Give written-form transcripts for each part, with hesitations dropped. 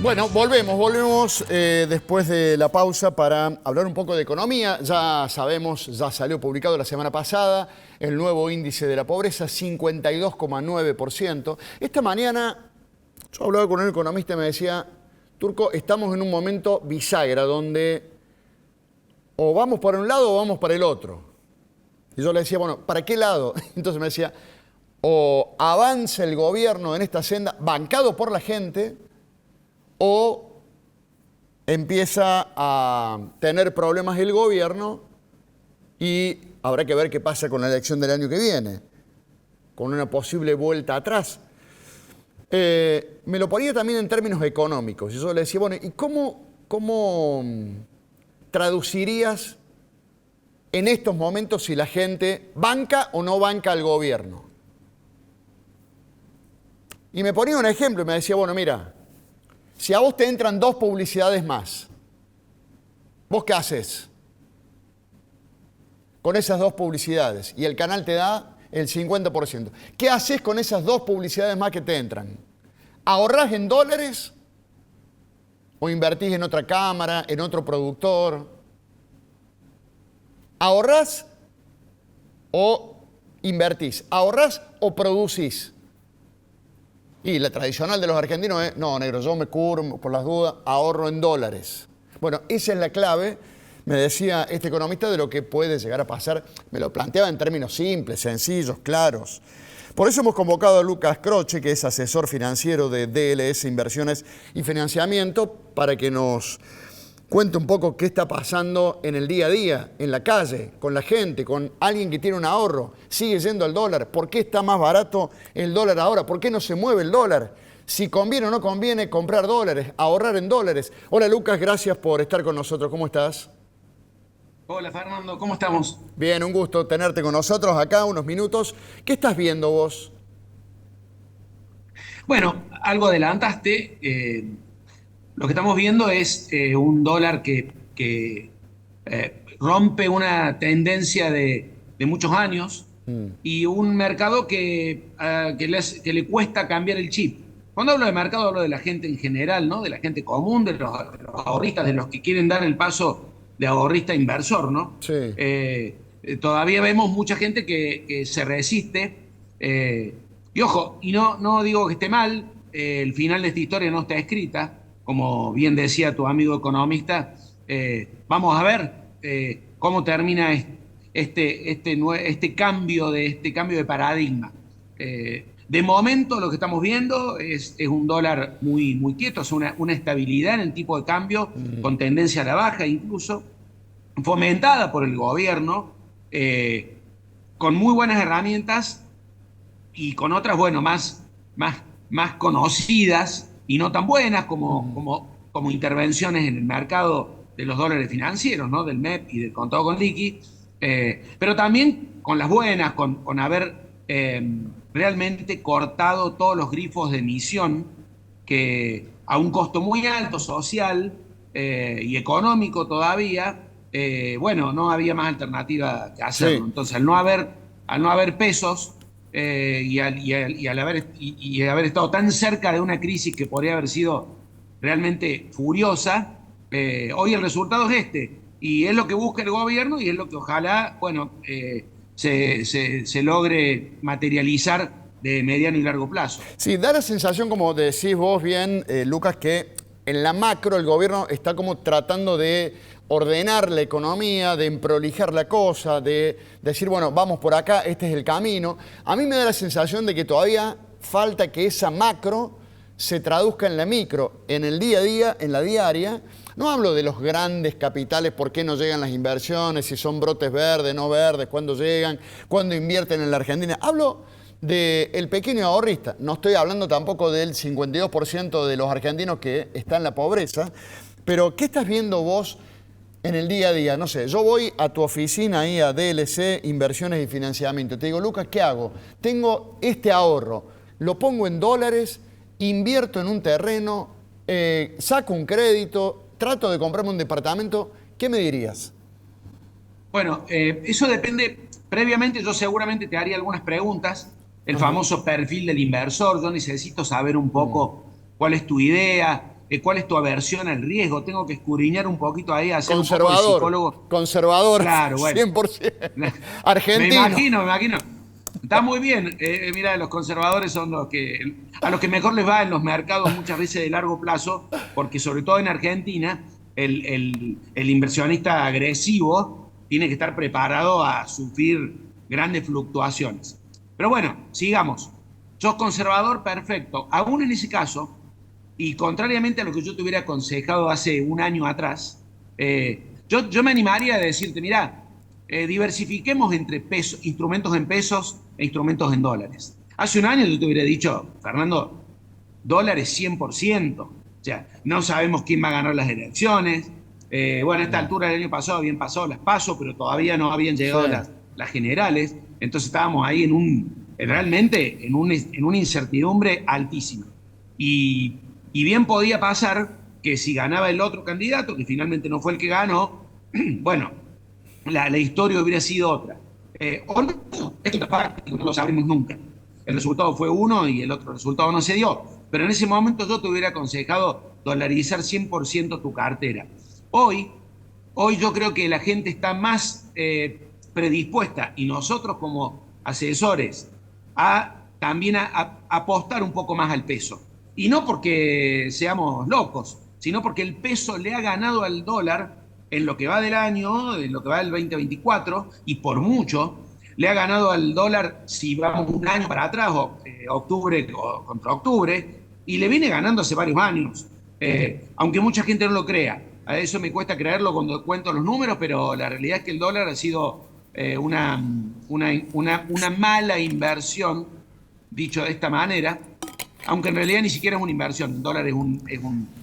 Bueno, volvemos después de la pausa para hablar un poco de economía. Ya sabemos, ya salió publicado la semana pasada el nuevo índice de la pobreza, 52,9%. Esta mañana yo hablaba con un economista y me decía, Turco, estamos en un momento bisagra donde o vamos para un lado o vamos para el otro. Y yo le decía, bueno, ¿para qué lado? Entonces me decía, o avanza el gobierno en esta senda bancado por la gente, o empieza a tener problemas el gobierno y habrá que ver qué pasa con la elección del año que viene, con una posible vuelta atrás. Me lo ponía también en términos económicos. Y yo le decía, bueno, ¿y cómo traducirías en estos momentos si la gente banca o no banca al gobierno? Y me ponía un ejemplo y me decía, bueno, mira, si a vos te entran 2 publicidades más, ¿vos qué haces con esas 2 publicidades? Y el canal te da el 50%. ¿Qué haces con esas 2 publicidades más que te entran? ¿Ahorrás en dólares o invertís en otra cámara, en otro productor? ¿Ahorrás o invertís? ¿Ahorrás o producís? Y la tradicional de los argentinos es, no, negro, yo me cubro por las dudas, ahorro en dólares. Bueno, esa es la clave, me decía este economista, de lo que puede llegar a pasar. Me lo planteaba en términos simples, sencillos, claros. Por eso hemos convocado a Lucas Croce, que es asesor financiero de DLS Inversiones y Financiamiento, para que nos cuente un poco qué está pasando en el día a día, en la calle, con la gente, con alguien que tiene un ahorro, sigue yendo al dólar. ¿Por qué está más barato el dólar ahora? ¿Por qué no se mueve el dólar? Si conviene o no conviene comprar dólares, ahorrar en dólares. Hola Lucas, gracias por estar con nosotros. ¿Cómo estás? Hola Fernando, ¿cómo estamos? Bien, un gusto tenerte con nosotros acá unos minutos. ¿Qué estás viendo vos? Bueno, algo adelantaste. Lo que estamos viendo es un dólar que rompe una tendencia de muchos años y un mercado que le cuesta cambiar el chip. Cuando hablo de mercado, hablo de la gente en general, ¿no? De la gente común, de los ahorristas, de los que quieren dar el paso de ahorrista a inversor, ¿no? Sí. Todavía vemos mucha gente que se resiste. Y ojo, y no digo que esté mal, el final de esta historia no está escrita, como bien decía tu amigo economista. Vamos a ver cómo termina este cambio de paradigma. De momento lo que estamos viendo es un dólar muy quieto, es una estabilidad en el tipo de cambio, con tendencia a la baja incluso, fomentada por el gobierno, con muy buenas herramientas y con otras, bueno, más conocidas y no tan buenas como intervenciones en el mercado de los dólares financieros, ¿no? Del MEP y del contado con liqui, pero también con las buenas, con haber realmente cortado todos los grifos de emisión que a un costo muy alto social y económico todavía, bueno, no había más alternativa que hacerlo. Sí. Entonces, al no haber pesos, y haber estado tan cerca de una crisis que podría haber sido realmente furiosa, hoy el resultado es este. Y es lo que busca el gobierno y es lo que ojalá, bueno, se logre materializar de mediano y largo plazo. Sí, da la sensación, como decís vos bien, Lucas, que en la macro el gobierno está como tratando de ordenar la economía, de emprolijar la cosa, de decir, bueno, vamos por acá, este es el camino. A mí me da la sensación de que todavía falta que esa macro se traduzca en la micro, en el día a día, en la diaria. No hablo de los grandes capitales, por qué no llegan las inversiones, si son brotes verdes, no verdes, cuándo llegan, cuándo invierten en la Argentina. Hablo del pequeño ahorrista. No estoy hablando tampoco del 52% de los argentinos que está en la pobreza, pero ¿qué estás viendo vos en el día a día? No sé, yo voy a tu oficina ahí a DLC, Inversiones y Financiamiento. Te digo, Lucas, ¿qué hago? Tengo este ahorro, lo pongo en dólares, invierto en un terreno, saco un crédito, trato de comprarme un departamento. ¿Qué me dirías? Bueno, eso depende. Previamente yo seguramente te haría algunas preguntas, el Ajá. famoso perfil del inversor. Yo necesito saber un poco cuál es tu idea, cuál es tu aversión al riesgo. Tengo que escudriñar un poquito ahí, hacer un poco de Conservador, psicólogo. conservador, Claro, bueno. 100%. Me Argentino. imagino, me imagino. Está muy bien. Mira, los conservadores son a los que mejor les va en los mercados muchas veces de largo plazo, porque sobre todo en Argentina, el inversionista agresivo tiene que estar preparado a sufrir grandes fluctuaciones. Pero bueno, sigamos. Sos conservador, perfecto. Aún en ese caso, y contrariamente a lo que yo te hubiera aconsejado hace un año atrás, yo me animaría a decirte, mira, diversifiquemos entre instrumentos en pesos e instrumentos en dólares. Hace un año yo te hubiera dicho, Fernando, dólares 100%. O sea, no sabemos quién va a ganar las elecciones. Bueno, a esta altura del año pasado habían pasado las PASO, pero todavía no habían Sí. llegado las generales. Entonces estábamos ahí realmente en una incertidumbre altísima. Y, y bien podía pasar que si ganaba el otro candidato, que finalmente no fue el que ganó, bueno, la historia hubiera sido otra. O no, esto no lo sabremos nunca. El resultado fue uno y el otro resultado no se dio. Pero en ese momento yo te hubiera aconsejado dolarizar 100% tu cartera. Hoy, hoy yo creo que la gente está más predispuesta, y nosotros como asesores, a también a apostar un poco más al peso. Y no porque seamos locos, sino porque el peso le ha ganado al dólar en lo que va del año, en lo que va del 2024, y por mucho, le ha ganado al dólar, si vamos un año para atrás, octubre contra octubre, y le viene ganando hace varios años. Aunque mucha gente no lo crea. A eso me cuesta creerlo cuando cuento los números, pero la realidad es que el dólar ha sido una mala inversión, dicho de esta manera, aunque en realidad ni siquiera es una inversión. El dólar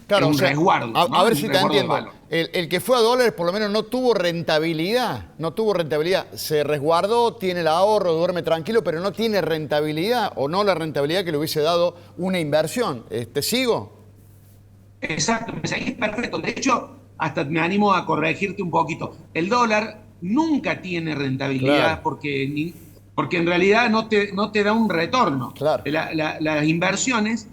Claro, es o un sea, resguardo, ¿no? a ver Un si te resguardo de entiendo. valor. El que fue a dólares por lo menos no tuvo rentabilidad. No tuvo rentabilidad. Se resguardó, tiene el ahorro, duerme tranquilo, pero no tiene rentabilidad o no la rentabilidad que le hubiese dado una inversión. ¿Te sigo? Exacto, pues ahí es perfecto. De hecho, hasta me animo a corregirte un poquito. El dólar nunca tiene Claro, rentabilidad porque en realidad no te da un retorno. claro. Las inversiones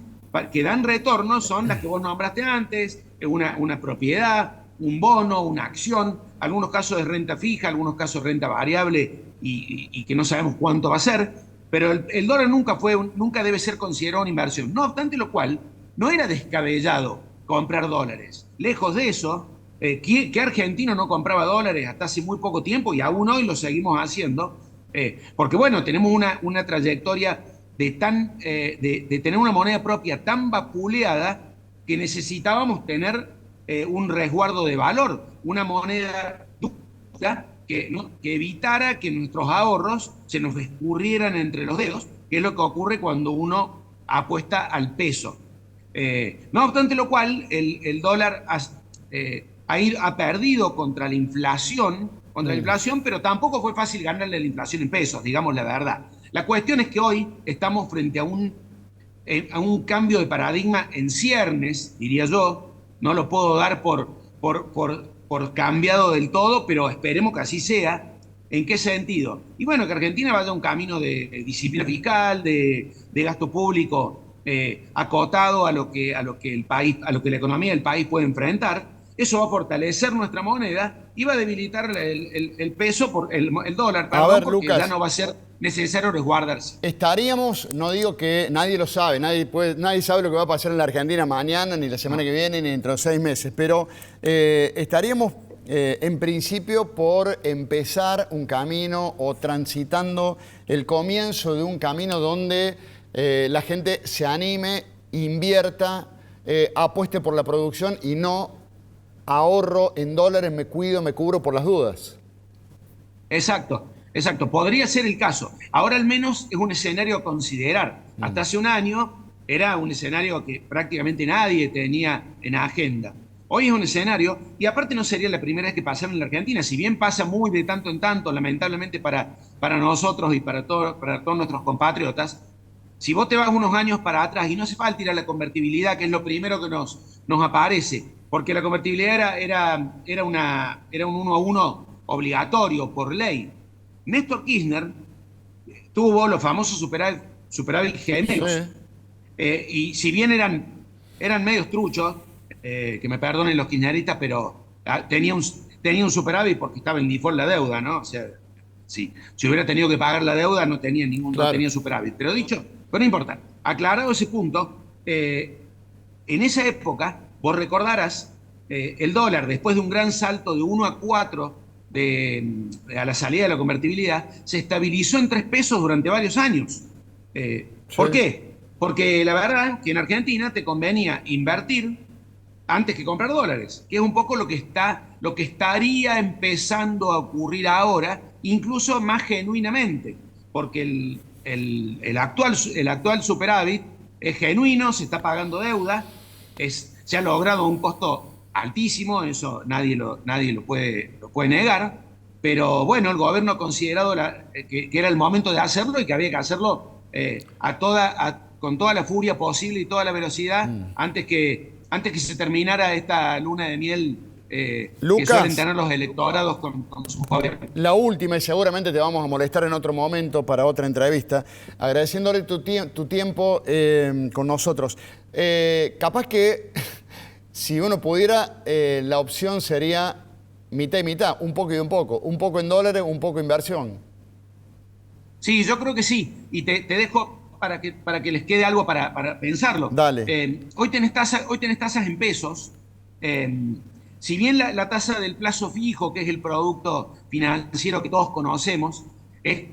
que dan retorno son las que vos nombraste antes, una propiedad, un bono, una acción, algunos casos de renta fija, algunos casos de renta variable y que no sabemos cuánto va a ser, pero el dólar nunca debe ser considerado una inversión. No obstante lo cual, no era descabellado comprar dólares. Lejos de eso, ¿qué argentino no compraba dólares hasta hace muy poco tiempo y aún hoy lo seguimos haciendo? Porque bueno, tenemos una trayectoria de tener una moneda propia tan vapuleada que necesitábamos tener un resguardo de valor, una moneda dura que evitara que nuestros ahorros se nos escurrieran entre los dedos, que es lo que ocurre cuando uno apuesta al peso. No obstante lo cual, el dólar ha perdido contra la inflación, pero tampoco fue fácil ganarle la inflación en pesos, digamos la verdad. La cuestión es que hoy estamos frente a un cambio de paradigma en ciernes, diría yo. No lo puedo dar por cambiado del todo, pero esperemos que así sea. ¿En qué sentido? Y bueno, que Argentina vaya a un camino de disciplina fiscal, de gasto público acotado a lo que la economía del país puede enfrentar. Eso va a fortalecer nuestra moneda y va a debilitar el peso, el dólar, A perdón, ver, porque ya Lucas, no va a ser necesario resguardarse. estaríamos, no digo que nadie lo sabe, nadie sabe lo que va a pasar en la Argentina mañana, ni la semana No. que viene, ni dentro de 6 meses, pero estaríamos en principio por empezar un camino o transitando el comienzo de un camino donde la gente se anime, invierta, apueste por la producción y no ahorro en dólares, me cuido, me cubro por las dudas. Exacto, exacto. Podría ser el caso. Ahora al menos es un escenario a considerar. Hasta hace un año era un escenario que prácticamente nadie tenía en agenda. Hoy es un escenario, y aparte no sería la primera vez que pasara en la Argentina, si bien pasa muy de tanto en tanto, lamentablemente para nosotros y para todos nuestros compatriotas. Si vos te vas unos años para atrás, y no hace falta ir a la convertibilidad, que es lo primero que nos aparece, porque la convertibilidad era un 1 a 1 obligatorio por ley. Néstor Kirchner tuvo los famosos superávit Sí. gemelos, y si bien eran medios truchos, que me perdonen los kirchneristas, pero tenía un superávit porque estaba en default la deuda, ¿no? O sea, sí, si hubiera tenido que pagar la deuda no Claro. tenía superávit. Pero dicho, pero no importa. Aclarado ese punto, en esa época, vos recordarás, el dólar, después de un gran salto de 1 a 4 a la salida de la convertibilidad, se estabilizó en 3 pesos durante varios años. Sí. ¿Por qué? Porque la verdad que en Argentina te convenía invertir antes que comprar dólares, que es un poco lo que estaría empezando a ocurrir ahora, incluso más genuinamente, porque el actual superávit es genuino, se está pagando deuda, se ha logrado un costo altísimo, eso nadie lo puede negar, pero bueno, el gobierno ha considerado que era el momento de hacerlo y que había que hacerlo con toda la furia posible y toda la velocidad antes que se terminara esta luna de miel que suelen Lucas, tener los electorados con sus gobiernos. la última, y seguramente te vamos a molestar en otro momento para otra entrevista, agradeciéndole tu tiempo con nosotros. Capaz que si uno pudiera, la opción sería mitad y mitad, un poco y un poco en dólares, un poco inversión. Sí, yo creo que sí. Y te dejo para que les quede algo para pensarlo. Dale. Hoy tenés tasas en pesos. Eh, si bien la tasa del plazo fijo, que es el producto financiero que todos conocemos, es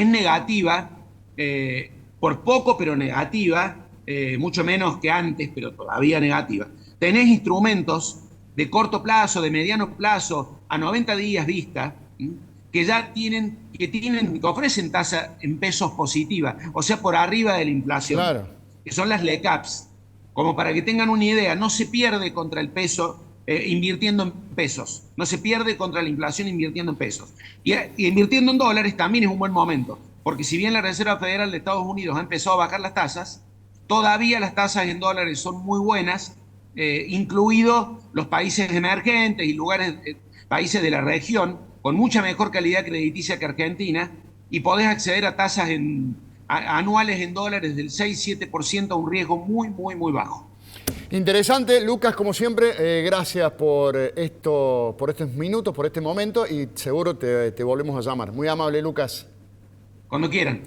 negativa, por poco, pero negativa, mucho menos que antes, pero todavía negativa. Tenés instrumentos de corto plazo, de mediano plazo, a 90 días vista, ¿sí? Que ofrecen tasa en pesos positiva, o sea, por arriba de la inflación, Claro. que son las LECAPs. Como para que tengan una idea, no se pierde contra el peso invirtiendo en pesos, no se pierde contra la inflación invirtiendo en pesos. Y invirtiendo en dólares también es un buen momento, porque si bien la Reserva Federal de Estados Unidos ha empezado a bajar las tasas, todavía las tasas en dólares son muy buenas, incluidos los países emergentes y países de la región con mucha mejor calidad crediticia que Argentina, y podés acceder a tasas anuales en dólares del 6-7% a un riesgo muy, muy, muy bajo. Interesante, Lucas, como siempre, gracias por por estos minutos, por este momento y seguro te volvemos a llamar. Muy amable, Lucas. Cuando quieran.